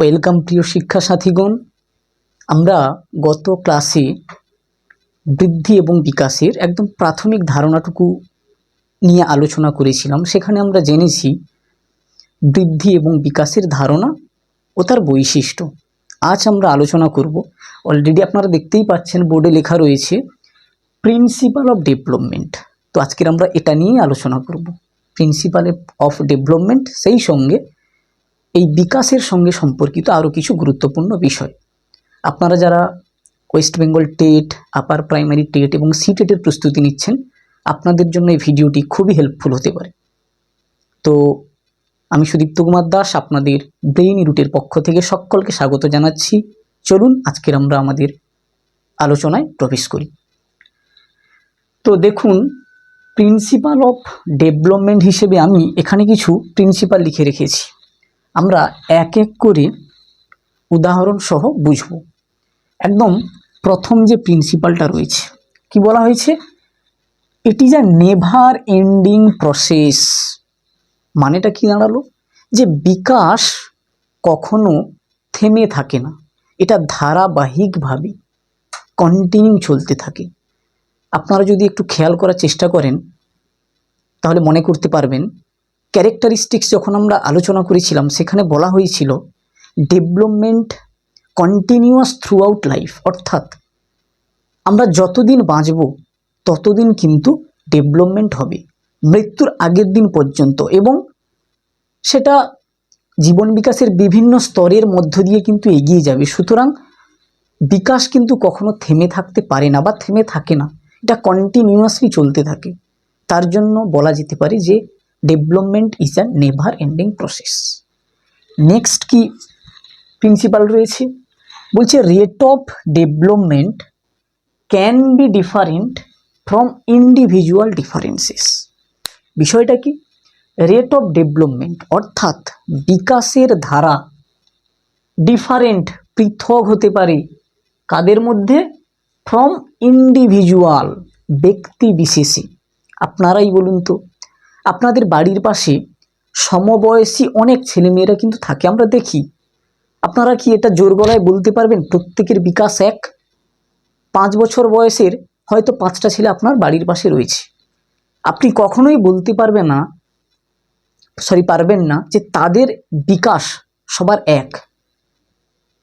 Welcome প্রিয় শিক্ষা সাথীগণ। আমরা গত ক্লাসে বৃদ্ধি এবং বিকাশের একদম প্রাথমিক ধারণাটুকু নিয়ে আলোচনা করেছিলাম। সেখানে আমরা জেনেছি বৃদ্ধি এবং বিকাশের ধারণা ও তার বৈশিষ্ট্য। আজ আমরা আলোচনা করব, অলরেডি আপনারা দেখতেই পাচ্ছেন বোর্ডে লেখা রয়েছে প্রিন্সিপাল অফ ডেভেলপমেন্ট। তো আজকের আমরা এটা নিয়েই আলোচনা করব, প্রিন্সিপাল অফ ডেভেলপমেন্ট, সেই সঙ্গে এই বিকাশের সঙ্গে সম্পর্কিত আরও কিছু গুরুত্বপূর্ণ বিষয়। আপনারা যারা West Bengal TET, upper primary TET এবং সিটেটের প্রস্তুতি নিচ্ছেন, আপনাদের জন্য এই ভিডিওটি খুবই হেল্পফুল হতে পারে। তো আমি সুদীপ্ত কুমার দাস আপনাদের ব্রেইন রুটের পক্ষ থেকে সকলকে স্বাগত জানাচ্ছি। চলুন আজকের আমরা আমাদের আলোচনায় প্রবেশ করি। তো দেখুন, প্রিন্সিপাল অফ ডেভেলপমেন্ট হিসেবে আমি এখানে কিছু প্রিন্সিপাল লিখে রেখেছি। আমরা এক এক করে উদাহরণ সহ বুঝব। একদম প্রথম যে প্রিন্সিপালটা রয়েছে, কি বলা হয়েছে? It is a never ending process. মানেটা কি দাঁড়ালো? যে বিকাশ কখনো থেমে থাকে না, এটা ধারাবাহিকভাবে কন্টিনিউ চলতে থাকে। আপনারা যদি একটু খেয়াল করার চেষ্টা করেন তাহলে মনে করতে পারবেন, ক্যারেক্টারিস্টিক্স যখন আমরা আলোচনা করেছিলাম সেখানে বলা হয়েছিল development continuous through out life, অর্থাৎ আমরা যতদিন বাঁচব ততদিন কিন্তু ডেভেলপমেন্ট হবে, মৃত্যুর আগের দিন পর্যন্ত, এবং সেটা জীবন বিকাশের বিভিন্ন স্তরের মধ্য দিয়ে কিন্তু এগিয়ে যাবে। সুতরাং বিকাশ কিন্তু কখনো থেমে থাকতে পারে না বা থেমে থাকে না, এটা কন্টিনিউয়াসলি চলতে থাকে। তার জন্য বলা যেতে পারে যে development is a never ending process. Next কি প্রিন্সিপাল রয়েছে? বলছে rate of development can be different from individual differences. বিষয়টা কি? রেট অফ ডেভেলপমেন্ট অর্থাৎ বিকাশের ধারা ডিফারেন্ট, পৃথক হতে পারে। কাদের মধ্যে? ফ্রম ইন্ডিভিজুয়াল, ব্যক্তি বিশেষে। আপনারাই বলুন তো, আপনাদের বাড়ির পাশে সমবয়সী অনেক ছেলেমেয়েরা কিন্তু থাকে, আমরা দেখি। আপনারা কি এটা জোর গলায় বলতে পারবেন প্রত্যেকের বিকাশ এক? 5 বছর বয়সের হয়তো 5টা ছেলে আপনার বাড়ির পাশে রয়েছে। আপনি কখনোই বলতে পারবেন না যে তাদের বিকাশ সবার এক।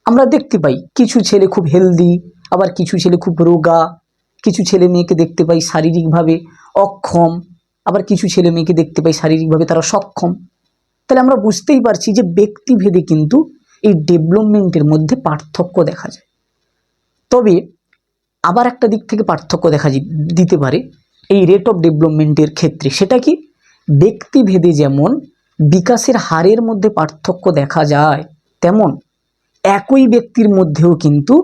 আমরা দেখতে পাই কিছু ছেলে খুব হেলদি, আবার কিছু ছেলে খুব রোগা, কিছু ছেলে মেয়েকে দেখতে পাই শারীরিকভাবে অক্ষম, আবার কিছু ছেলে মেয়েকে দেখতে পাই শারীরিকভাবে তারা সক্ষম। তাহলে আমরা বুঝতেই পারছি যে ব্যক্তিভেদে কিন্তু এই ডেভেলপমেন্টের মধ্যে পার্থক্য দেখা যায়। তবে আবার একটা দিক থেকে পার্থক্য দেখা দিতে পারে এই রেট অফ ডেভেলপমেন্টের ক্ষেত্রে। সেটা কি? ব্যক্তিভেদে যেমন বিকাশের হারের মধ্যে পার্থক্য দেখা যায়, তেমন একই ব্যক্তির মধ্যেও কিন্তু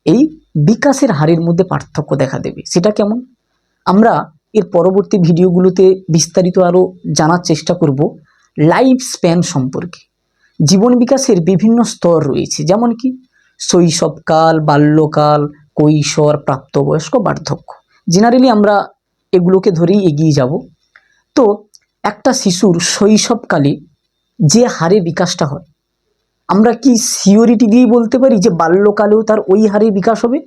এই বিকাশের হারের মধ্যে পার্থক্য দেখা দেবে। সেটা কেমন? আমরা এর পরবর্তী ভিডিওগুলোতে বিস্তারিত আরও জানার চেষ্টা করব লাইফ স্প্যান সম্পর্কে। জীবন বিকাশের বিভিন্ন স্তর রয়েছে, যেমন কি শৈশবকাল, বাল্যকাল, কৈশোর, প্রাপ্তবয়স্ক, বার্ধক্য। জেনারেলি আমরা এগুলোকে ধরেই এগিয়ে যাব। তো একটা শিশুর শৈশবকালে যে হারে বিকাশটা হয়, আমরা কি সিওরিটি দিয়েই বলতে পারি যে বাল্যকালেও তার ওই হারে বিকাশ হবে?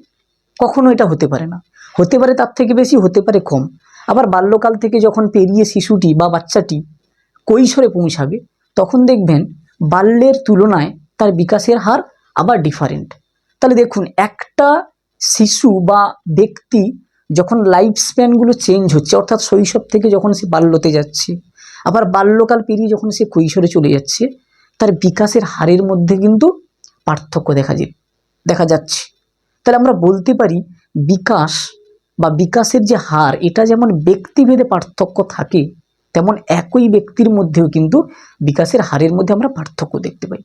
কখনো এটা হতে পারে না। হতে পারে তার থেকে বেশি, হতে পারে কম। আবার বাল্যকাল থেকে যখন পেরিয়ে শিশুটি বা বাচ্চাটি কৈশোরে পৌঁছাবে, তখন দেখবেন বাল্যের তুলনায় তার বিকাশের হার আবার ডিফারেন্ট। তাহলে দেখুন, একটা শিশু বা ব্যক্তি যখন লাইফ স্প্যানগুলো চেঞ্জ হচ্ছে, অর্থাৎ শৈশব থেকে যখন সে বাল্যতে যাচ্ছে, আবার বাল্যকাল পেরিয়ে যখন সে কৈশোরে চলে যাচ্ছে, তার বিকাশের হারের মধ্যে কিন্তু পার্থক্য দেখা যাচ্ছে। তাহলে আমরা বলতে পারি বিকাশ বা বিকাশের যে হার, এটা যেমন ব্যক্তিভেদে পার্থক্য থাকে, তেমন একই ব্যক্তির মধ্যেও কিন্তু বিকাশের হারের মধ্যে আমরা পার্থক্য দেখতে পাই।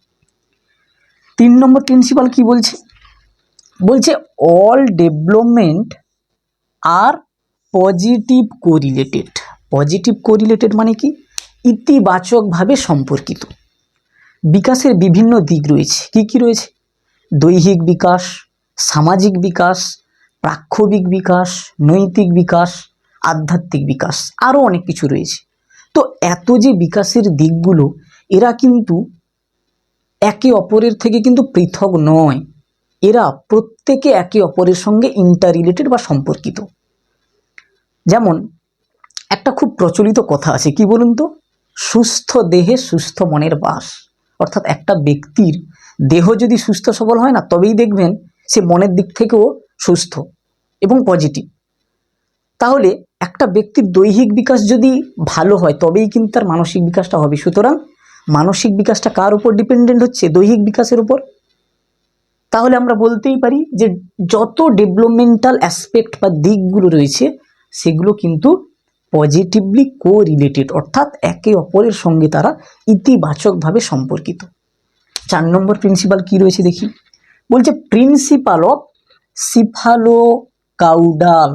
3 নম্বর প্রিন্সিপাল কি বলছে? বলছে অল ডেভেলপমেন্ট আর পজিটিভ কোরিলেটেড। পজিটিভ কোরিলেটেড মানে কি? ইতিবাচকভাবে সম্পর্কিত। বিকাশের বিভিন্ন দিক রয়েছে। কি কি রয়েছে? দৈহিক বিকাশ, সামাজিক বিকাশ, প্রাক্ষবিক বিকাশ, নৈতিক বিকাশ, আধ্যাত্মিক বিকাশ, আরও অনেক কিছু রয়েছে। তো এত যে বিকাশের দিকগুলো, এরা কিন্তু একে অপরের থেকে কিন্তু পৃথক নয়, এরা প্রত্যেকে একে অপরের সঙ্গে ইন্টার রিলেটেড বা সম্পর্কিত। যেমন একটা খুব প্রচলিত কথা আছে, কি বলুন তো, সুস্থ দেহে সুস্থ মনের বাস। অর্থাৎ একটা ব্যক্তির দেহ যদি সুস্থ সবল হয় না, তবেই দেখবেন সে মনের দিক থেকেও সুস্থ এবং পজিটিভ। তাহলে একটা ব্যক্তির দৈহিক বিকাশ যদি ভালো হয় তবেই কিন্তু তার মানসিক বিকাশটা হবে। সুতরাং মানসিক বিকাশটা কার উপর ডিপেন্ডেন্ট হচ্ছে? দৈহিক বিকাশের উপর। তাহলে আমরা বলতেই পারি যে যত ডেভেলপমেন্টাল অ্যাসপেক্ট বা দিকগুলো রয়েছে সেগুলো কিন্তু পজিটিভলি কোরিলেটেড, অর্থাৎ একে অপরের সঙ্গে তারা ইতিবাচকভাবে সম্পর্কিত। 4 নম্বর প্রিন্সিপাল কি রয়েছে দেখি, বলছে প্রিন্সিপাল অফ সিফালোকাউডাল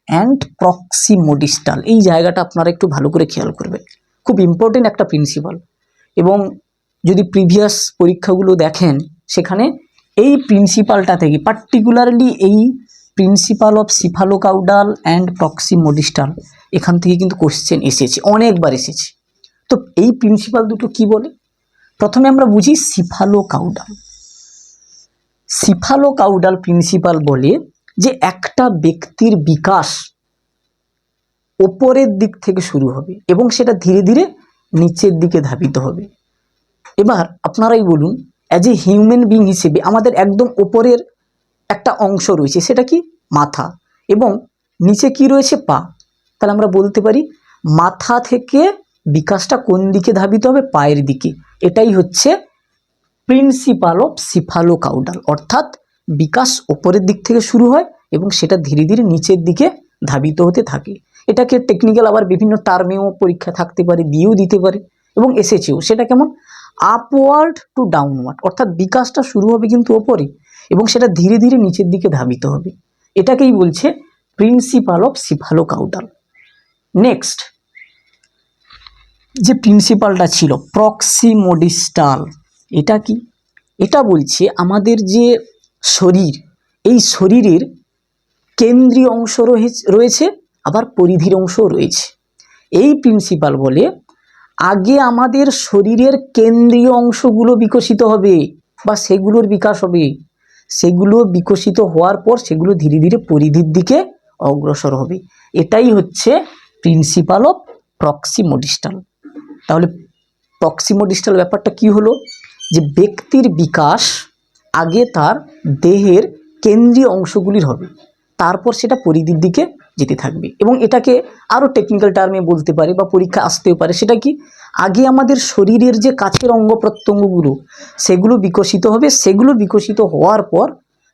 অ্যান্ড প্রক্সিমোডিস্টাল। এই জায়গাটা আপনারা একটু ভালো করে খেয়াল করবেন, খুব ইম্পর্টেন্ট একটা প্রিন্সিপাল। এবং যদি প্রিভিয়াস পরীক্ষাগুলো দেখেন সেখানে এই প্রিন্সিপালটা থেকে পার্টিকুলারলি এই প্রিন্সিপাল অফ সিফালোকাউডাল অ্যান্ড প্রক্সিমোডিস্টাল এখান থেকে কিন্তু কোশ্চেন এসেছে, অনেকবার এসেছে। তো এই প্রিন্সিপাল দুটো কি বলে, প্রথমে আমরা বুঝি সিফালোকাউডাল। সিফালোকাউডাল প্রিন্সিপাল বলে যে একটা ব্যক্তির বিকাশ ওপরের দিক থেকে শুরু হবে এবং সেটা ধীরে ধীরে নিচের দিকে ধাবিত হবে। এবার আপনারাই বলুন, অ্যাজ এ হিউম্যান বিং হিসেবে আমাদের একদম ওপরের একটা অংশ রয়েছে, সেটা কি? মাথা। এবং নিচে কি রয়েছে? পা। তাহলে আমরা বলতে পারি মাথা থেকে বিকাশটা কোন দিকে ধাবিত হবে? পায়ের দিকে। এটাই হচ্ছে প্রিন্সিপাল অফ সিফালোকাউডাল, অর্থাৎ বিকাশ ওপরের দিক থেকে শুরু হয় এবং সেটা ধীরে ধীরে নিচের দিকে ধাবিত হতে থাকে। এটাকে টেকনিক্যাল আবার বিভিন্ন টার্মেও পরীক্ষা থাকতে পারে, দিয়েও দিতে পারে এবং এসেছেও। সেটা কেমন? আপওয়ার্ড টু ডাউনওয়ার্ড, অর্থাৎ বিকাশটা শুরু হবে কিন্তু ওপরে এবং সেটা ধীরে ধীরে নিচের দিকে ধাবিত হবে। এটাকেই বলছে প্রিন্সিপাল অফ সিফালোকাউডাল। নেক্সট যে প্রিন্সিপালটা ছিল প্রক্সিমোডিস্টাল, এটা কি? এটা বলছে আমাদের যে শরীর, এই শরীরের কেন্দ্রীয় অংশ রয়েছে আবার পরিধির অংশও রয়েছে। এই প্রিন্সিপাল বলে আগে আমাদের শরীরের কেন্দ্রীয় অংশগুলো বিকশিত হবে বা সেগুলোর বিকাশ হবে, সেগুলো বিকশিত হওয়ার পর সেগুলো ধীরে ধীরে পরিধির দিকে অগ্রসর হবে। এটাই হচ্ছে প্রিন্সিপাল অফ প্রক্সিমোডিস্টাল। তাহলে প্রক্সিমোডিস্টাল ব্যাপারটা কি হলো, যে ব্যক্তির বিকাশ আগে তার দেহের কেন্দ্রীয় অংশগুলির হবে, তারপর সেটা পরিধির দিকে যেতে থাকবে। এবং এটাকে আরও টেকনিক্যাল টার্মে বলতে পারে বা পরীক্ষা আসতেও পারে, সেটা কি? আগে আমাদের শরীরের যে কাছের অঙ্গ প্রত্যঙ্গগুলো সেগুলো বিকশিত হবে, সেগুলো বিকশিত হওয়ার পর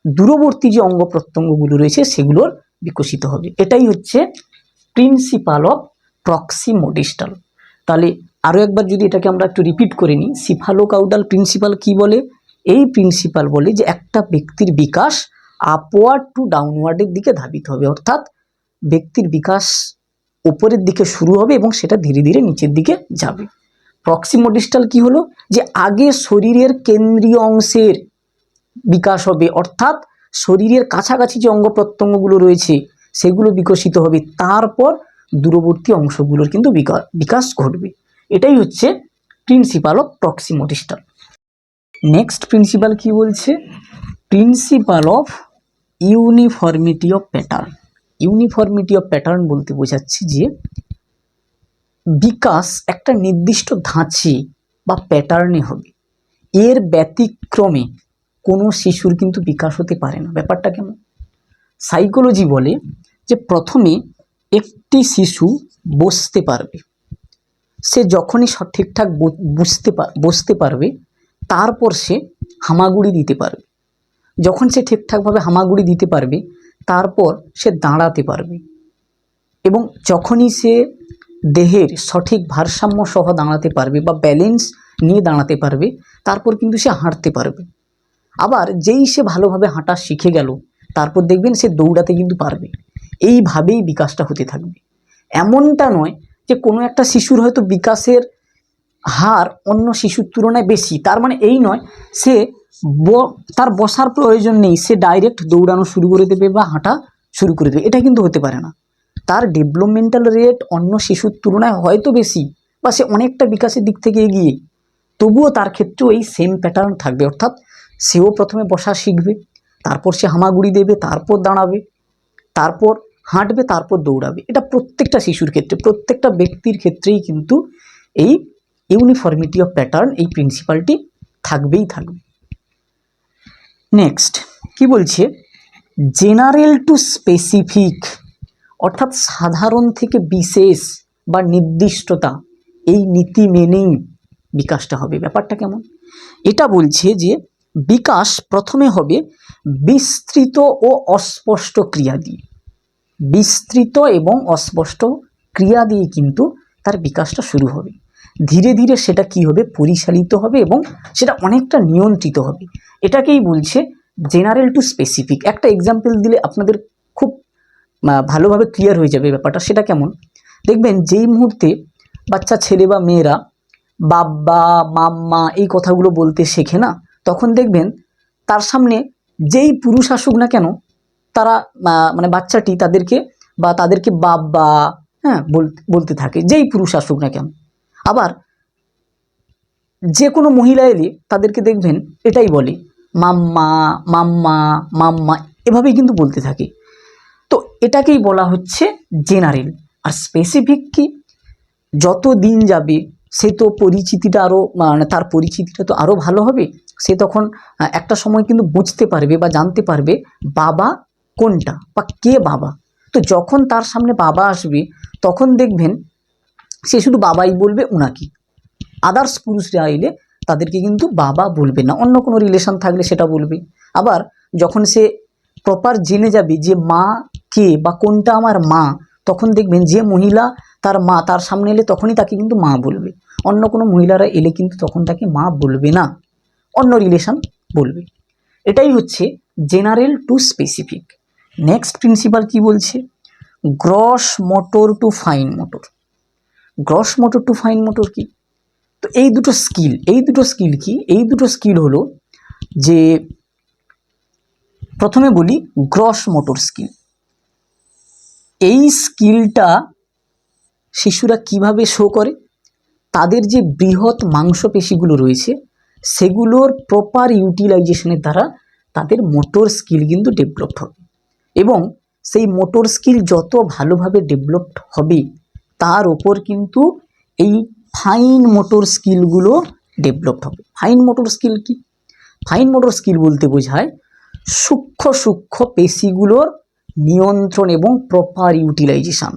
দূরবর্তী যে অঙ্গ প্রত্যঙ্গগুলো রয়েছে সেগুলোর বিকশিত হবে। এটাই হচ্ছে প্রিন্সিপাল অফ প্রক্সিমোডিস্টাল। তাহলে আরও একবার যদি এটাকে আমরা একটু রিপিট করে নিই, সিফালোকাউডাল প্রিন্সিপাল কি বলে? এই প্রিন্সিপাল বলে যে একটা ব্যক্তির বিকাশ আপওয়ার্ড টু ডাউনওয়ার্ডের দিকে ধাবিত হবে, অর্থাৎ ব্যক্তির বিকাশ উপরের দিকে শুরু হবে এবং সেটা ধীরে ধীরে নিচের দিকে যাবে। প্রক্সিমোডিস্টাল কি হলো, যে আগে শরীরের কেন্দ্রীয় অংশের বিকাশ হবে, অর্থাৎ শরীরের কাছাকাছি যে অঙ্গ প্রত্যঙ্গগুলো রয়েছে সেগুলো বিকশিত হবে, তারপর দূরবর্তী অংশগুলোর কিন্তু বিকাশ ঘটবে। এটাই হচ্ছে প্রিন্সিপাল অফ প্রক্সিমোডিস্টাল। নেক্সট প্রিন্সিপাল কি বলছে? Principal of uniformity of pattern. Uniformity of pattern বলতে বোঝাচ্ছে যে বিকাশ একটা নির্দিষ্ট ধাঁচে বা প্যাটার্নে হবে, এর ব্যতিক্রমে কোনো শিশুর কিন্তু বিকাশ হতে পারে না। ব্যাপারটা কেমন? সাইকোলজি বলে যে প্রথমে একটি শিশু বসতে পারবে, সে যখনই ঠিকঠাক বসতে পারবে তারপর সে হামাগুড়ি দিতে পারবে, যখন সে ঠিকঠাকভাবে হামাগুড়ি দিতে পারবে তারপর সে দাঁড়াতে পারবে, এবং যখনই সে দেহের সঠিক ভারসাম্য সহ দাঁড়াতে পারবে বা ব্যালেন্স নিয়ে দাঁড়াতে পারবে তারপর কিন্তু সে হাঁটতে পারবে। আবার যেই সে ভালোভাবে হাঁটা শিখে গেল তারপর দেখবেন সে দৌড়াতে কিন্তু পারবে। এইভাবেই বিকাশটা হতে থাকবে। এমনটা নয় যে কোনো একটা শিশুর হয়তো বিকাশের হার অন্য শিশুর তুলনায় বেশি, তার মানে এই নয় সে তার বসার প্রয়োজন নেই, সে ডাইরেক্ট দৌড়ানো শুরু করে দেবে বা হাঁটা শুরু করে দেবে, এটা কিন্তু হতে পারে না। তার ডেভেলপমেন্টাল রেট অন্য শিশুর তুলনায় হয়তো বেশি বা সে অনেকটা বিকাশের দিক থেকে এগিয়ে, তবুও তার ক্ষেত্রেও এই সেম প্যাটার্ন থাকবে, অর্থাৎ সেও প্রথমে বসা শিখবে, তারপর সে হামাগুড়ি দেবে, তারপর দাঁড়াবে, তারপর হাঁটবে, তারপর দৌড়াবে। এটা প্রত্যেকটা শিশুর ক্ষেত্রে, প্রত্যেকটা ব্যক্তির ক্ষেত্রেই কিন্তু এই ইউনিফর্মিটি অফ প্যাটার্ন, এই প্রিন্সিপালটি থাকবেই থাকবে। নেক্সট কি বলছে, জেনারেল টু স্পেসিফিক, অর্থাৎ সাধারণ থেকে বিশেষ বা নির্দিষ্টতা, এই নীতি মেনেই বিকাশটা হবে। ব্যাপারটা কেমন? এটা বলছে যে বিকাশ প্রথমে হবে বিস্তৃত ও অস্পষ্ট ক্রিয়া দিয়ে, বিস্তৃত এবং অস্পষ্ট ক্রিয়া দিয়ে কিন্তু তার বিকাশটা শুরু হবে। ধীরে ধীরে সেটা কি হবে, পরিচালিত হবে এবং সেটা অনেকটা নিয়ন্ত্রিত হবে। এটাকেই বলছে জেনারেল টু স্পেসিফিক। একটা এক্সাম্পল দিলে আপনাদের খুব ভালোভাবে ক্লিয়ার হয়ে যাবে ব্যাপারটা। সেটা কেমন, দেখবেন যেই মুহূর্তে বাচ্চা ছেলে বা মেয়েরা বাবা মাম্মা এই কথাগুলো বলতে শেখে না, তখন দেখবেন তার সামনে যেই পুরুষ আসুক না কেন, তারা মানে বাচ্চাটি তাদেরকে বাবা হ্যাঁ বলতে থাকে, যেই পুরুষ আসুক না কেন। আবার যে কোনো মহিলা এলে তাদেরকে দেখবেন এটাই বলে, মাম্মা মাম্মা মাম্মা, এভাবেই কিন্তু বলতে থাকে। তো এটাকেই বলা হচ্ছে জেনারেল। আর স্পেসিফিক কি, যত দিন যাবে সে তো পরিচিতিটা আরও মানে তার পরিচিতিটা তো আরও ভালো হবে। সে তখন একটা সময় কিন্তু বুঝতে পারবে বা জানতে পারবে বাবা কোনটা বা কে বাবা। তো যখন তার সামনে বাবা আসবে তখন দেখবেন সে শুধু বাবাই বলবে উনাকে, আদার্স পুরুষরা এলে তাদেরকে কিন্তু বাবা বলবে না, অন্য কোনো রিলেশন থাকলে সেটা বলবে। আবার যখন সে প্রপার জেনে যাবে যে মা কে বা কোনটা আমার মা, তখন দেখবেন যে মহিলা তার মা তার সামনে এলে তখনই তাকে কিন্তু মা বলবে, অন্য কোনো মহিলারা এলে কিন্তু তখন তাকে মা বলবে না, অন্য রিলেশন বলবে। এটাই হচ্ছে general to specific. Next principle কি বলছে, gross motor to fine motor. Gross motor to fine motor কি, তো এই দুটো স্কিল কি, এই দুটো স্কিল হলো যে প্রথমে বলি গ্রস মোটর স্কিল। এই স্কিলটা শিশুরা কিভাবে শো করে, তাদের যে বৃহৎ মাংসপেশিগুলো রয়েছে সেগুলোর প্রপার ইউটিলাইজেশনের দ্বারা তাদের মোটর স্কিল কিন্তু ডেভেলপড হবে, এবং সেই মোটর স্কিল যত ভালোভাবে ডেভেলপড হবে তার ওপর কিন্তু এই ফাইন মোটর স্কিলগুলো ডেভেলপড হবে। ফাইন মোটর স্কিল কি, ফাইন মোটর স্কিল বলতে বোঝায় সূক্ষ্ম সূক্ষ্ম পেশিগুলোর নিয়ন্ত্রণ এবং প্রপার ইউটিলাইজেশন।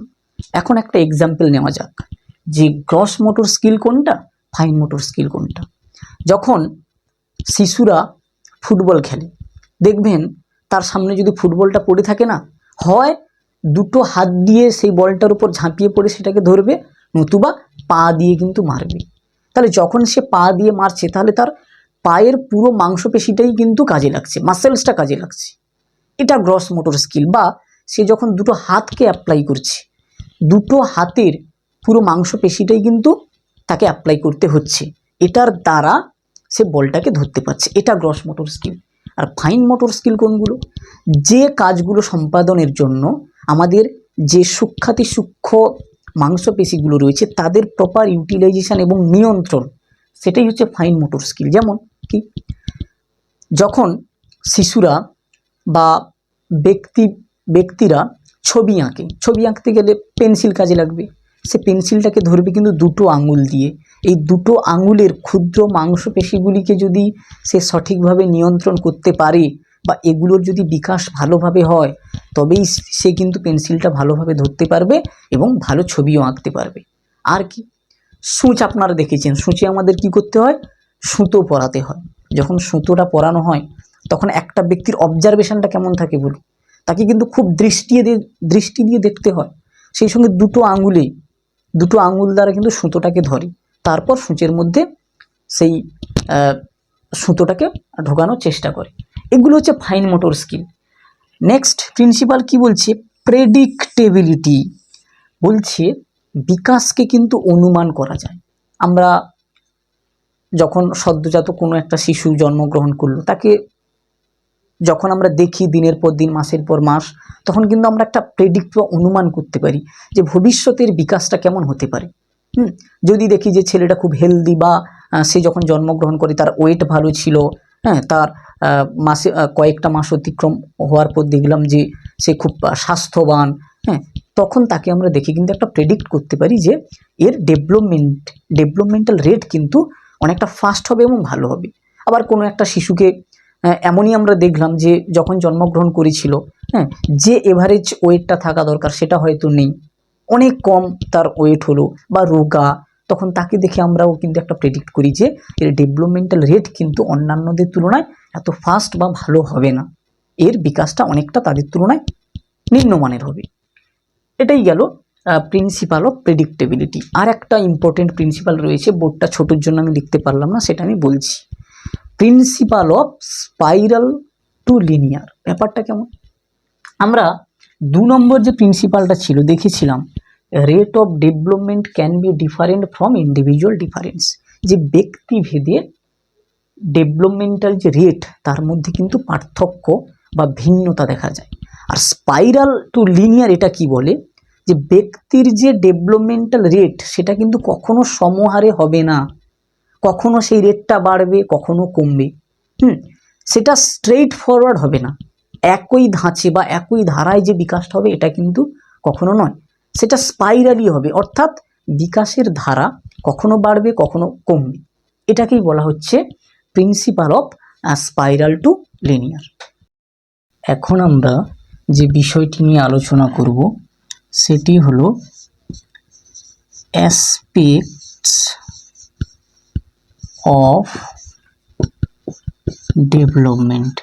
এখন একটা এক্সাম্পল নেওয়া যাক যে গ্রস মোটর স্কিল কোনটা, ফাইন মোটর স্কিল কোনটা। যখন শিশুরা ফুটবল খেলে দেখবেন তার সামনে যদি ফুটবলটা পড়ে থাকে না, হয় দুটো হাত দিয়ে সেই বলটার উপর ঝাঁপিয়ে পড়ে সেটাকে ধরবে, নতুবা পা দিয়ে কিন্তু মারবে। তাহলে যখন সে পা দিয়ে মারছে তাহলে তার পায়ের পুরো মাংসপেশিটাই কিন্তু কাজে লাগছে, মাসেলসটা কাজে লাগছে। এটা গ্রস মোটর স্কিল। বা সে যখন দুটো হাতকে অ্যাপ্লাই করছে, দুটো হাতের পুরো মাংসপেশিটাই কিন্তু তাকে অ্যাপ্লাই করতে হচ্ছে, এটার দ্বারা সে বলটাকে ধরতে পারছে, এটা গ্রস মোটর স্কিল। আর ফাইন মোটর স্কিল কোনগুলো, যে কাজগুলো সম্পাদনের জন্য আমাদের যে সূক্ষ্মাতি সূক্ষ্ম মাংসপেশিগুলো রয়েছে তাদের প্রপার ইউটিলাইজেশন এবং নিয়ন্ত্রণ, সেটাই হচ্ছে ফাইন মোটর স্কিল। যেমন কি, যখন শিশুরা বা ব্যক্তিরা ছবি আঁকে, ছবি আঁকতে গেলে পেন্সিল কাজে লাগবে, সে পেন্সিলটাকে ধরবে কিন্তু দুটো আঙুল দিয়ে। এই দুটো আঙুলের ক্ষুদ্র মাংসপেশিগুলিকে যদি সে সঠিকভাবে নিয়ন্ত্রণ করতে পারে বা এগুলোর যদি বিকাশ ভালোভাবে হয়, তবেই সে কিন্তু পেন্সিলটা ভালোভাবে ধরতে পারবে এবং ভালো ছবিও আঁকতে পারবে। আর কি, সূচ আপনারা দেখেছেন, সূচে আমাদের কি করতে হয়, সুতো পরাতে হয়। যখন সুতোটা পরানো হয় তখন একটা ব্যক্তির অবজারভেশনটা কেমন থাকে বলুন, তাকে কিন্তু খুব দৃষ্টি দিয়ে দেখতে হয়। সেই সঙ্গে দুটো আঙুল দ্বারা কিন্তু সুতোটাকে ধরে, তারপর সূচের মধ্যে সেই সুতোটাকে ঢোকানোর চেষ্টা করে। এগুলো হচ্ছে fine motor skill. Next principle কি বলছে, প্রেডিক্টেবিলিটি। বলছে বিকাশকে কিন্তু অনুমান করা যায়। আমরা যখন সদ্যজাত কোনো একটা শিশু জন্মগ্রহণ করলো, তাকে যখন আমরা দেখি দিনের পর দিন মাসের পর মাস, তখন কিন্তু আমরা একটা প্রেডিক্ট বা অনুমান করতে পারি যে ভবিষ্যতের বিকাশটা কেমন হতে পারে। যদি দেখি যে ছেলেটা খুব হেলদি বা সে যখন জন্মগ্রহণ করে তার ওয়েট ভালো ছিল, হ্যাঁ, তার মাসে কয়েকটা মাস অতিক্রম হওয়ার পর দেখলাম যে সে খুব স্বাস্থ্যবান, হ্যাঁ, তখন তাকে আমরা দেখে কিন্তু একটা প্রেডিক্ট করতে পারি যে এর ডেভেলপমেন্টাল রেট কিন্তু অনেকটা ফাস্ট হবে এবং ভালো হবে। আবার কোনো একটা শিশুকে এমনই আমরা দেখলাম যে যখন জন্মগ্রহণ করেছিল, হ্যাঁ, যে এভারেজ ওয়েটটা থাকা দরকার সেটা হয়তো নেই, অনেক কম তার ওয়েট হলো বা রোগা, তখন তাকে দেখে আমরাও কিন্তু একটা প্রেডিক্ট করি যে এর ডেভেলপমেন্টাল রেট কিন্তু অন্যান্যদের তুলনায় এত ফাস্ট বা ভালো হবে না, এর বিকাশটা অনেকটা তাদের তুলনায় নিম্নমানের হবে। এটাই গেল প্রিন্সিপাল অফ প্রেডিক্টেবিলিটি। আর একটা ইম্পর্টেন্ট প্রিন্সিপাল রয়েছে, বোর্ডটা ছোটোর জন্য আমি লিখতে পারলাম না, সেটা আমি বলছি। Principle of spiral to linear. ব্যাপারটা কেমন? আমরা 2 নম্বর যে প্রিন্সিপালটা ছিল দেখেছিলাম, rate of development can be different from individual difference, যে ব্যক্তিভেদে ডেভেলপমেন্টাল যে রেট তার মধ্যে কিন্তু পার্থক্য বা ভিন্নতা দেখা যায়। আর স্পাইরাল টু লিনিয়ার এটা কি বলে, যে ব্যক্তির যে ডেভেলপমেন্টাল রেট সেটা কিন্তু কখনো সমহারে হবে না, কখনো সেই রেটটা বাড়বে কখনো কমবে, সেটা স্ট্রেইট ফরওয়ার্ড হবে না, একই ধাঁচে বা একই ধারায় যে বিকাশটা হবে এটা কিন্তু কখনো নয়, সেটা স্পাইরালি হবে, অর্থাৎ বিকাশের ধারা কখনো বাড়বে কখনো কমবে। এটাকেই বলা হচ্ছে principle of spiral to linear. এখন আমরা যে বিষয়টি নিয়ে আলোচনা করব সেটি হলো অ্যাসপেক্টস অফ ডেভেলপমেন্ট,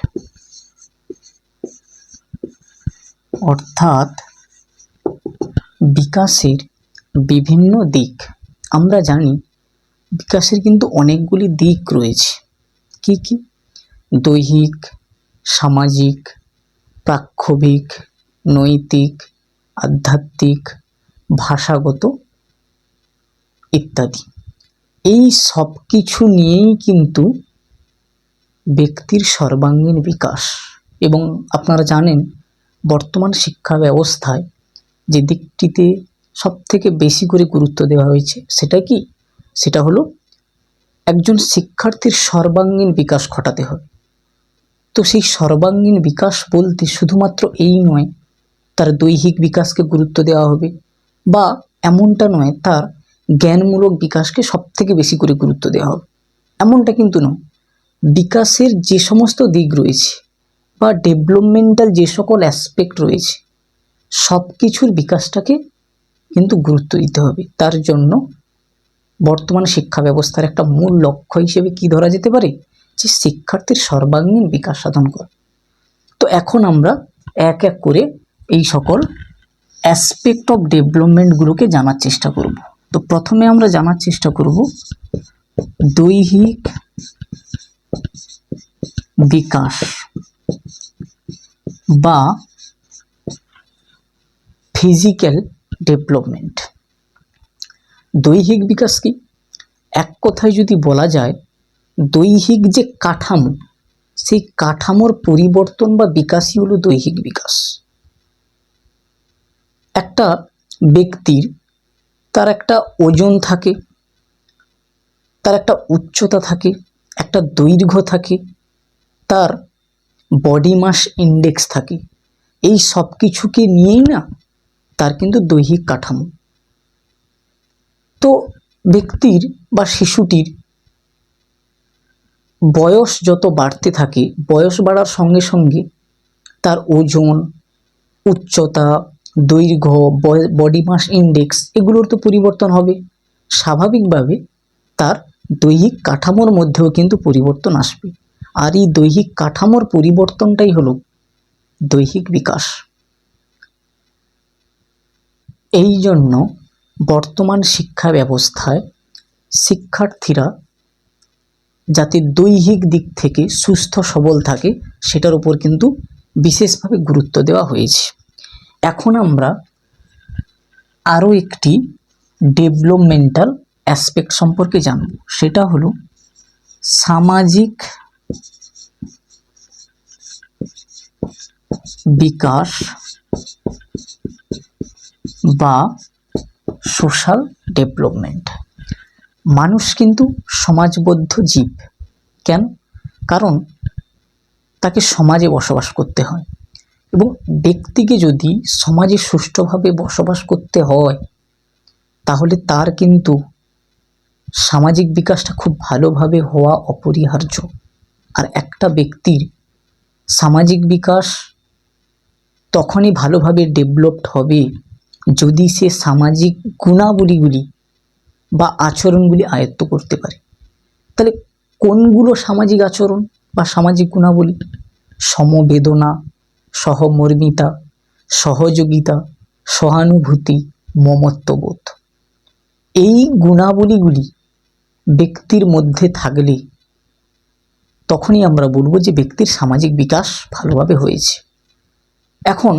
অর্থাৎ বিকাশের বিভিন্ন দিক। আমরা জানি বিকাশের কিন্তু অনেকগুলি দিক রয়েছে। কি কি? দৈহিক, সামাজিক, প্রাক্ষবিক, নৈতিক, আধ্যাত্মিক, ভাষাগত ইত্যাদি। এই সব কিছু নিয়েই কিন্তু ব্যক্তির সর্বাঙ্গীন বিকাশ। এবং আপনারা জানেন বর্তমান শিক্ষা ব্যবস্থায় যে দিকটিতে সবথেকে বেশি করে গুরুত্ব দেওয়া হয়েছে সেটা কি? সেটা হলো একজন শিক্ষার্থীর সর্বাঙ্গীন বিকাশ ঘটাতে হবে। তো সেই সর্বাঙ্গীন বিকাশ বলতে শুধুমাত্র এই নয় তার দৈহিক বিকাশকে গুরুত্ব দেওয়া হবে, বা এমনটা নয় তার জ্ঞানমূলক বিকাশকে সবথেকে বেশি করে গুরুত্ব দেওয়া হবে, এমনটা কিন্তু নয়। বিকাশের যে সমস্ত দিক রয়েছে বা ডেভেলপমেন্টাল যে সকল অ্যাসপেক্ট রয়েছে সব কিছুর বিকাশটাকে কিন্তু গুরুত্ব দিতে হবে। তার জন্য বর্তমান শিক্ষা ব্যবস্থার একটা মূল লক্ষ্য হিসেবে কি ধরা যেতে পারে, যে শিক্ষার্থীর সর্বাঙ্গীন বিকাশ সাধন করা। তো এখন আমরা এক এক করে এই সকল অ্যাসপেক্ট অফ ডেভেলপমেন্টগুলোকে জানার চেষ্টা করব। তো প্রথমে আমরা জানার চেষ্টা করব দৈহিক বিকাশ বা ফিজিক্যাল ডেভেলপমেন্ট। দৈহিক বিকাশ কি? এক কথায় যদি বলা যায়, দৈহিক যে কাঠামো সেই কাঠামোর পরিবর্তন বা বিকাশই হলো দৈহিক বিকাশ। একটা ব্যক্তির তার একটা ওজন থাকে, তার একটা উচ্চতা থাকে, একটা দৈর্ঘ্য থাকে, তার বডি মাস ইন্ডেক্স থাকে, এই সব কিছুকে নিয়েই না তার কিন্তু দৈহিক কাঠামো। তো ব্যক্তির বা শিশুটির বয়স যত বাড়তে থাকে, বয়স বাড়ার সঙ্গে সঙ্গে তার ওজন, উচ্চতা, দৈর্ঘ্য, বডি মাস ইন্ডেক্স এগুলোর তো পরিবর্তন হবে। স্বাভাবিকভাবে তার দৈহিক কাঠামোর মধ্যেও কিন্তু পরিবর্তন আসবে। আর এই দৈহিক কাঠামোর পরিবর্তনটাই হলো দৈহিক বিকাশ। এই জন্য বর্তমান শিক্ষা ব্যবস্থায় শিক্ষার্থীরা যাতে দৈহিক দিক থেকে সুস্থ সবল থাকে সেটার উপর কিন্তু বিশেষভাবে গুরুত্ব দেওয়া হয়েছে। এখন আমরা আরও একটি ডেভেলপমেন্টাল অ্যাসপেক্ট সম্পর্কে জানব, সেটা হলো সামাজিক বিকাশ বা সোশ্যাল ডেভেলপমেন্ট। মানুষ কিন্তু সমাজবদ্ধ জীব। কেন? কারণ তাকে সমাজে বসবাস করতে হয়, এবং ব্যক্তিকে যদি সমাজে সুষ্ঠুভাবে বসবাস করতে হয় তাহলে তার কিন্তু সামাজিক বিকাশটা খুব ভালোভাবে হওয়া অপরিহার্য। আর একটা ব্যক্তির সামাজিক বিকাশ তখনই ভালোভাবে ডেভেলপড হবে যদি সে সামাজিক গুণাবলীগুলি বা আচরণগুলি আয়ত্ত করতে পারে। তাহলে কোনগুলো সামাজিক আচরণ বা সামাজিক গুণাবলী? সমবেদনা, সহমর্মিতা, সহযোগিতা, সহানুভূতি, মমত্ববোধ। এই গুণাবলীগুলি ব্যক্তির মধ্যে থাকলে তখনই আমরা বলবো যে ব্যক্তির সামাজিক বিকাশ ভালোভাবে হয়েছে। এখন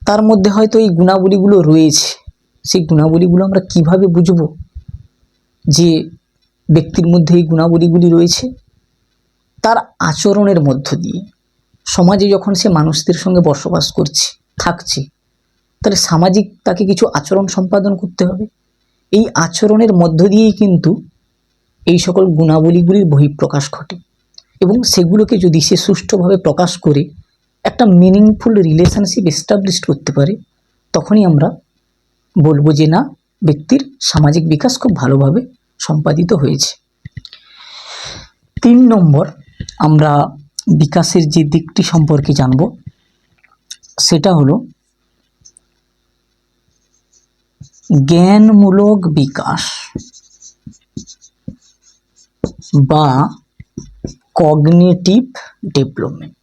তার মধ্যে হয়তো এই গুণাবলীগুলো রয়েছে, সেই গুণাবলীগুলো আমরা কিভাবে বুঝব যে ব্যক্তির মধ্যে এই গুণাবলীগুলি রয়েছে? তার আচরণের মধ্য দিয়ে। সমাজে যখন সে মানুষদের সঙ্গে বসবাস করছে, থাকছে, তাহলে সামাজিক তাকে কিছু আচরণ সম্পাদন করতে হবে। এই আচরণের মধ্য দিয়েই কিন্তু এই সকল গুণাবলীগুলির বহিঃপ্রকাশ ঘটে, এবং সেগুলোকে যদি সে সুষ্ঠুভাবে প্রকাশ করে একটা মিনিংফুল রিলেশনশিপ এস্টাবলিশ করতে পারে, তখনই আমরা বলবো যে না, ব্যক্তির সামাজিক বিকাশ খুব ভালোভাবে সম্পাদিত হয়েছে। 3 নম্বর আমরা বিকাশের যে দিকটি সম্পর্কে জানব সেটা হলো জ্ঞানমূলক বিকাশ বা কগনিটিভ ডেভেলপমেন্ট।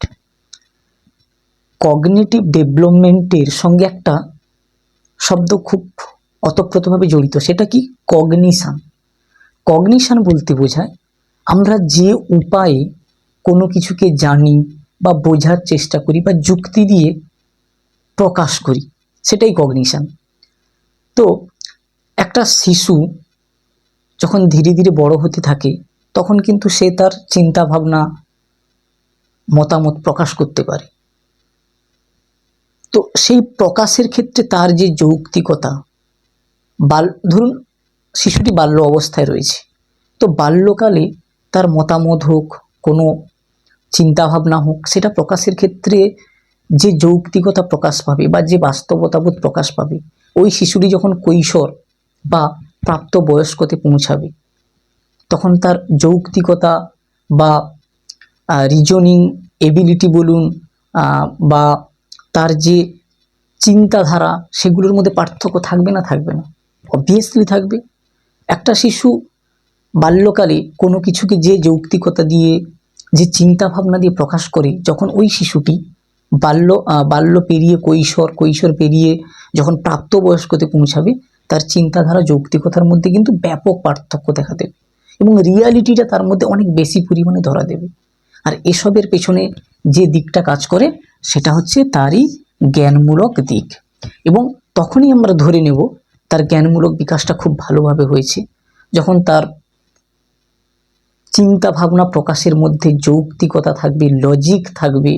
কগনিটিভ ডেভেলপমেন্টের সঙ্গে একটা শব্দ খুব ওতপ্রোতভাবে জড়িত, সেটা কি? কগনিশন। কগনিশন বলতে বোঝায় আমরা যে উপায়ে কোনো কিছুকে জানি বা বোঝার চেষ্টা করি বা যুক্তি দিয়ে প্রকাশ করি, সেটাই কগনিশন। তো একটা শিশু যখন ধীরে ধীরে বড় হতে থাকে তখন কিন্তু সে তার চিন্তা ভাবনা, মতামত প্রকাশ করতে পারে। তো সেই প্রকাশের ক্ষেত্রে তার যে যৌক্তিকতা, ধরুন শিশুটি বাল্য অবস্থায় রয়েছে, তো বাল্যকালে তার মতামত হোক, কোনো চিন্তাভাবনা হোক, সেটা প্রকাশের ক্ষেত্রে যে যৌক্তিকতা প্রকাশ পাবে বা যে বাস্তবতাবোধ প্রকাশ পাবে, ওই শিশুটি যখন কৈশোর বা প্রাপ্তবয়স্কতে পৌঁছাবে তখন তার যৌক্তিকতা বা রিজনিং এবিলিটি বলুন বা তার যে চিন্তাধারা, সেগুলোর মধ্যে পার্থক্য থাকবে না? থাকবে না? অবভিয়াসলি থাকবে। একটা শিশু বাল্যকালে কোনো কিছুকে যে যৌক্তিকতা দিয়ে, যে চিন্তাভাবনা দিয়ে প্রকাশ করে, যখন ওই শিশুটি বাল্য পেরিয়ে কৈশোর পেরিয়ে যখন প্রাপ্তবয়স্কতে পৌঁছাবে, তার চিন্তাধারা, যৌক্তিকতার মধ্যে কিন্তু ব্যাপক পার্থক্য দেখা দেবে এবং রিয়ালিটিটা তার মধ্যে অনেক বেশি পরিমাণে ধরা দেবে। আর এসবের পেছনে যে দিকটা কাজ করে সেটা হচ্ছে তারই জ্ঞানমূলক দিক, এবং তখনই আমরা ধরে নেব তার জ্ঞানমূলক বিকাশটা খুব ভালোভাবে হয়েছে যখন তার চিন্তা ভাবনা প্রকাশের মধ্যে যৌক্তিকতা থাকবে, লজিক থাকবে,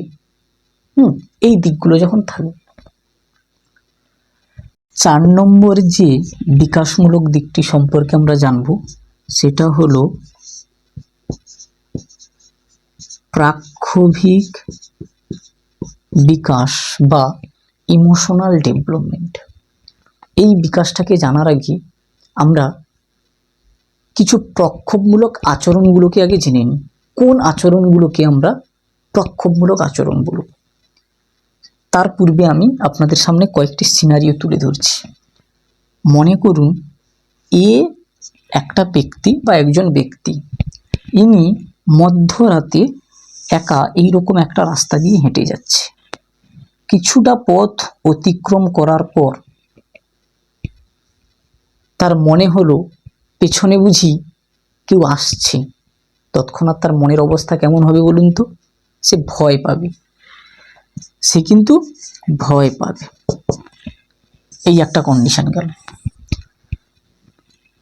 এই দিকগুলো যখন থাকবে। 4 নম্বর যে বিকাশমূলক দিকটি সম্পর্কে আমরা জানব সেটা হলো প্রাক্ষোভিক বিকাশ বা ইমোশনাল ডেভেলপমেন্ট। এই বিকাশটাকে জানার আগে আমরা কিছু প্রক্ষোভমূলক আচরণগুলোকে আগে জেনে নিই। কোন আচরণগুলোকে আমরা প্রক্ষোভমূলক আচরণ বলব? তার পূর্বে আমি আপনাদের সামনে কয়েকটি সিনারিও তুলে ধরছি। মনে করুন একটা ব্যক্তি বা একজন ব্যক্তি, ইনি মধ্যরাতে একা এইরকম একটা রাস্তা দিয়ে হেঁটে যাচ্ছে। কিছুটা পথ অতিক্রম করার পর তার মনে হলো পেছনে বুঝি কেউ আসছে। তৎক্ষণাৎ তার মনের অবস্থা কেমন হবে বলুন তো? সে ভয় পাবে, সে কিন্তু ভয় পাবে। এই একটা কন্ডিশন গেল।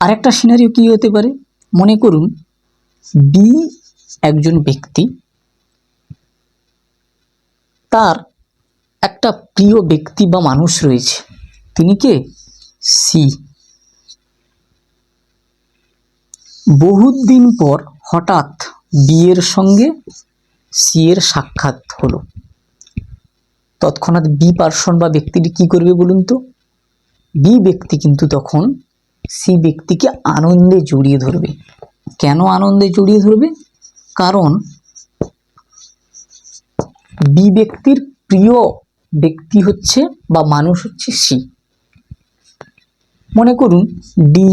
আরেকটা সিনারিও কি হতে পারে? মনে করুন একজন ব্যক্তি, তার একটা প্রিয় ব্যক্তি বা মানুষ রয়েছে, তিনি কে? বহুত দিন পর হঠাৎ বিয়ের সঙ্গে সি এর সাক্ষাৎ হলো। তৎক্ষণাৎ বি পার্সন বা ব্যক্তিটি কি করবে বলুন তো? বি ব্যক্তি কিন্তু তখন সি ব্যক্তিকে আনন্দে জড়িয়ে ধরবে। কেন আনন্দে জড়িয়ে ধরবে? কারণ বি ব্যক্তির প্রিয় ব্যক্তি হচ্ছে বা মানুষ হচ্ছে সি। মনে করুন ডি,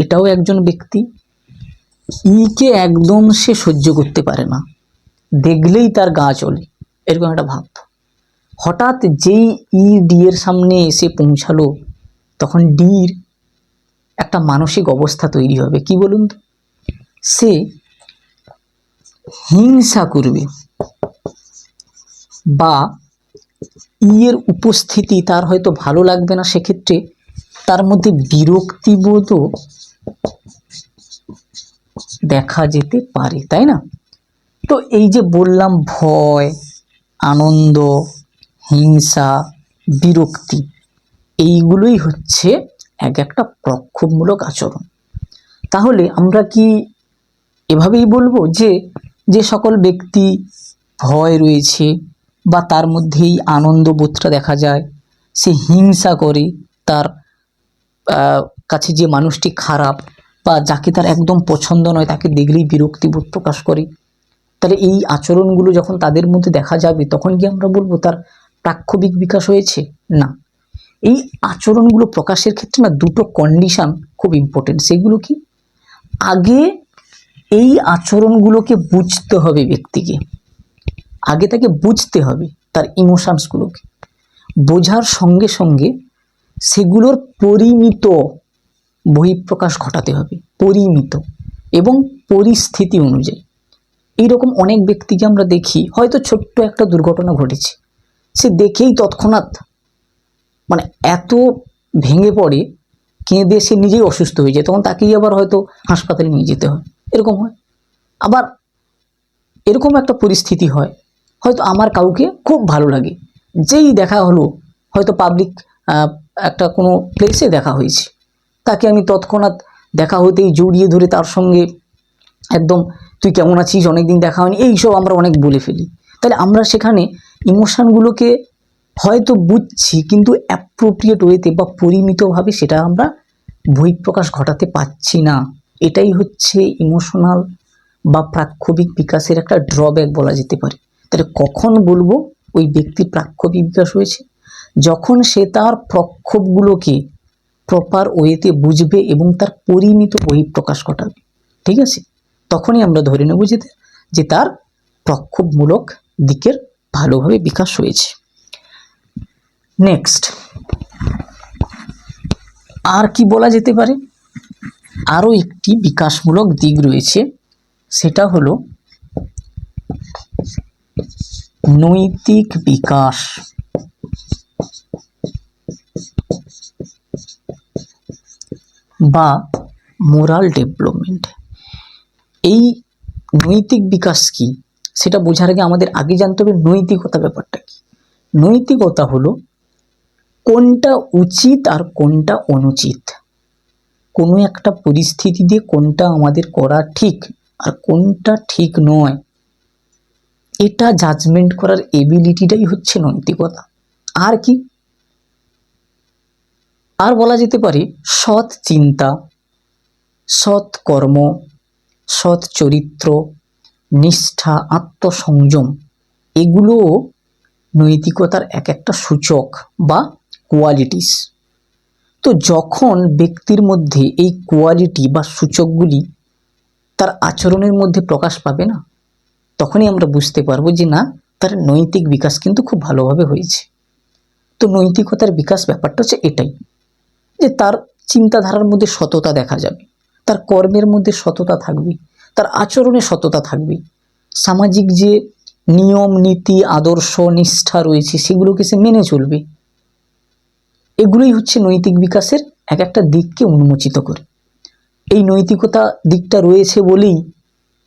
এটাও একজন ব্যক্তি। ইকে একদম সে সহ্য করতে পারে না, দেখলেই তার গা চলে, এরকম একটা ভাব। হঠাৎ যেই ই ডি এর সামনে এসে পৌঁছালো, তখন ডির একটা মানসিক অবস্থা তৈরি হবে। কি বলুন তো? সে হিংসা করবে, বা ই এর উপস্থিতি তার হয়তো ভালো লাগবে না, সেক্ষেত্রে তার মধ্যে বিরক্তিবোধও দেখা যেতে পারে, তাই না? তো এই যে বললাম, ভয়, আনন্দ, হিংসা, বিরক্তি, এইগুলোই হচ্ছে এক একটা প্রক্ষোভমূলক আচরণ। তাহলে আমরা কি এভাবেই বলবো যে যে সকল ব্যক্তি ভয় রয়েছে বা তার মধ্যেই আনন্দবোধটা দেখা যায়, সে হিংসা করে, তার কাছে যে মানুষটি খারাপ বা যাকে তার একদম পছন্দ নয় তাকে দেখলেই বিরক্তিবোধ প্রকাশ করে, তাহলে এই আচরণগুলো যখন তাদের মধ্যে দেখা যাবে, তখন কি আমরা বলবো তার প্রাক্ষোভিক বিকাশ হয়েছে? না। এই আচরণগুলো প্রকাশের ক্ষেত্রে না দুটো কন্ডিশন খুব ইম্পর্টেন্ট। সেগুলো কি? আগে এই আচরণগুলোকে বুঝতে হবে ব্যক্তিকে, আগে তাকে বুঝতে হবে তার ইমোশনসগুলোকে। বোঝার সঙ্গে সঙ্গে সেগুলোর পরিমিত বহিঃপ্রকাশ ঘটাতে হবে, পরিমিত এবং পরিস্থিতি অনুযায়ী। এইরকম অনেক ব্যক্তিকে আমরা দেখি, হয়তো ছোট্ট একটা দুর্ঘটনা ঘটেছে, সে দেখেই তৎক্ষণাৎ মানে এত ভেঙে পড়ে, কেঁদে সে নিজেই অসুস্থ হয়ে যায়, তখন তাকেই আবার হয়তো হাসপাতালে নিয়ে যেতে হয়, এরকম হয়। আবার এরকম একটা পরিস্থিতি হয়, হয়তো আমার কাউকে খুব ভালো লাগে, যেই দেখা হলো, হয়তো পাবলিক একটা কোনো প্লেসে দেখা হয়েছে, তাকে আমি তৎক্ষণাৎ দেখা হতেই জড়িয়ে ধরে তার সঙ্গে একদম, তুই কেমন আছিস, অনেকদিন দেখা হয়নি, এইসব আমরা অনেক বলে ফেলি। তাহলে আমরা সেখানে ইমোশানগুলোকে হয়তো বুঝছি, কিন্তু অ্যাপ্রোপ্রিয়েট ওয়েতে বা পরিমিতভাবে সেটা আমরা বহিঃপ্রকাশ ঘটাতে পারছি না। এটাই হচ্ছে ইমোশনাল বা প্রাক্ষোভিক বিকাশের একটা ড্রব্যাক বলা যেতে পারে। তাহলে কখন বলবো ওই ব্যক্তির প্রাক্ষোভিক বিকাশ হয়েছে? যখন সে তার প্রক্ষোভগুলোকে প্রপার ওয়েতে বুঝবে এবং তার পরিমিত বহিঃপ্রকাশ ঘটাবে, ঠিক আছে? তখনই আমরা ধরে নেব যে তার প্রক্ষোভমূলক দিকের ভালোভাবে বিকাশ হয়েছে। নেক্সট, আর কি বলা যেতে পারে? আরও একটি বিকাশমূলক দিক রয়েছে, সেটা হলো নৈতিক বিকাশ বা মোরাল ডেভেলপমেন্ট। এই নৈতিক বিকাশ কি সেটা বোঝার আগে আমাদের আগে জানতে হবে নৈতিকতা ব্যাপারটা কি। নৈতিকতা হলো কোনটা উচিত আর কোনটা অনুচিত, কোনো একটা পরিস্থিতি দিয়ে কোনটা আমাদের করা ঠিক আর কোনটা ঠিক নয়, এটা জাজমেন্ট করার এবিলিটিটাই হচ্ছে নৈতিকতা। আর কি? আর বলা যেতে পারে সৎ চিন্তা, সৎ কর্ম, সৎ চরিত্র, নিষ্ঠা, আত্মসংযম, এগুলো নৈতিকতার এক একটা সূচক বা কোয়ালিটিস। তো যখন ব্যক্তির মধ্যে এই কোয়ালিটি বা সূচকগুলি তার আচরণের মধ্যে প্রকাশ পাবে না, তখনই আমরা বুঝতে পারবো যে না, তার নৈতিক বিকাশ কিন্তু খুব ভালোভাবে হয়েছে। তো নৈতিকতার বিকাশ ব্যাপারটা হচ্ছে এটাই, যে তার চিন্তাধারার মধ্যে সততা দেখা যাবে, তার কর্মের মধ্যে সততা থাকবে, তার আচরণে সততা থাকবে, সামাজিক যে নিয়ম নীতি আদর্শ নিষ্ঠা রয়েছে সেগুলোকে সে মেনে চলবে। এগুলোই হচ্ছে নৈতিক বিকাশের এক একটা দিককে উন্মোচিত করে। এই নৈতিকতা দিকটা রয়েছে বলেই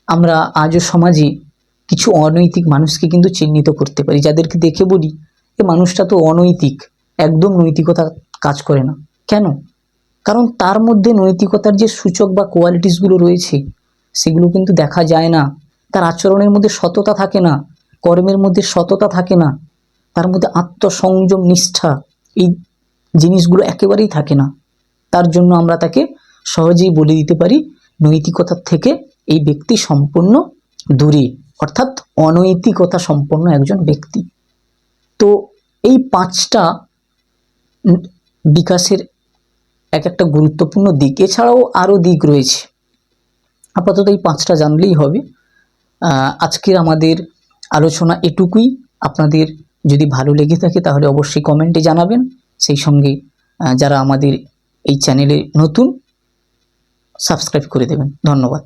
আমরা আজও সমাজে কিছু অনৈতিক মানুষকে কিন্তু চিহ্নিত করতে পারি, যাদেরকে দেখে বলি এ মানুষটা তো অনৈতিক, একদম নৈতিকতা কাজ করে না। কেন? কারণ তার মধ্যে নৈতিকতার যে সূচক বা কোয়ালিটিসগুলো রয়েছে সেগুলো কিন্তু দেখা যায় না। তার আচরণের মধ্যে সততা থাকে না, কর্মের মধ্যে সততা থাকে না, তার মধ্যে আত্মসংযম, নিষ্ঠা, এই জিনিসগুলো একেবারেই থাকে না। তার জন্য আমরা তাকে সহজেই বলে দিতে পারি নৈতিকতার থেকে এই ব্যক্তি সম্পূর্ণ দূরে, অর্থাৎ অনৈতিকতা সম্পন্ন একজন ব্যক্তি। তো এই 5টা বিকাশের এক একটা গুরুত্বপূর্ণ দিক, এছাড়াও আরও দিক রয়েছে, আপাতত এই 5টা জানলেই হবে। আজকের আমাদের আলোচনা এটুকুই। আপনাদের যদি ভালো লেগে থাকে তাহলে অবশ্যই কমেন্টে জানাবেন। সেই সঙ্গে যারা আমাদের এই চ্যানেলে নতুন, সাবস্ক্রাইব করে দেবেন। ধন্যবাদ।